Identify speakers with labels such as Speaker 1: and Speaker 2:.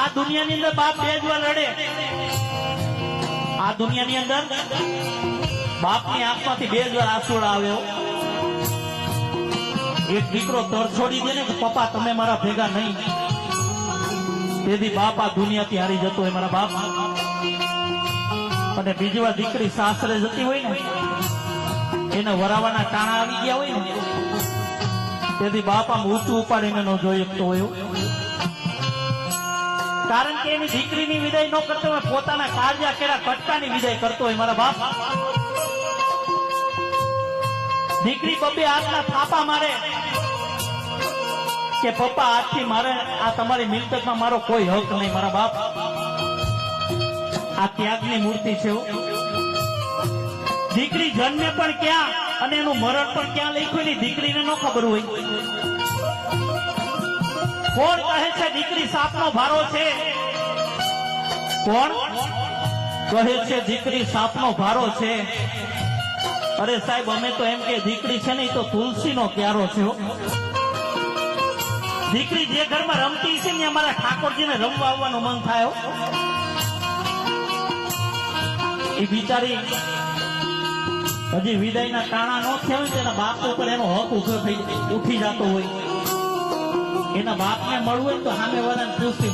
Speaker 1: આ દુનિયાની અંદર બાપ બે જ વાર રડે. આ દુનિયાની અંદર બાપની આંખમાંથી બે જ વાર આંસુડા આવે. એક દીકરો તર છોડી દે ને કે પપ્પા તમે મારા ભેગા નહીં, તેથી બાપ આ દુનિયાથી હારી જતો હોય મારા બાપ. અને બીજી વાર દીકરી સાસરે જતી હોય ને, એને વરાવાના ટાણા આવી ગયા હોય ને, તેથી બાપ આમ ઊંચું ઉપાડીને ન જોઈ શકતો હોય. કારણ કે એની દીકરીની વિદાય ન કરતો હોય, પોતાના કાળજા કેળા કટકાની વિદાય કરતો હોય મારા બાપ. દીકરી બબે હાથના થાપા મારે કે પપ્પા આજથી મારે આ તમારી મિલકતમાં મારો કોઈ હક નહીં મારા બાપ. આ ત્યાગની મૂર્તિ છે. દીકરી જન્મે પણ ક્યાં અને એનું મરણ પણ ક્યાં લખ્યું ને દીકરીને ન ખબર હોય. કોણ કહે છે દીકરી સાપનો ભારો છે? કોણ કહે છે દીકરી સાપનો ભારો છે? અરે સાહેબ, અમે તો એમ કે દીકરી છે ને એ તો તુલસીનો ક્યારો છે. દીકરી જે ઘરમાં રમતી છે ને અમારા ઠાકોરજીને રમવા આવવાનું મન થાય. એ બિચારી હજી વિદાયના ટાણા ન થયા હોય તેના બાપ ઉપર એનો હક ઉઠી જતો હોય. એના બાપને મળવું હોય તો સામે વાળાને પૂછતી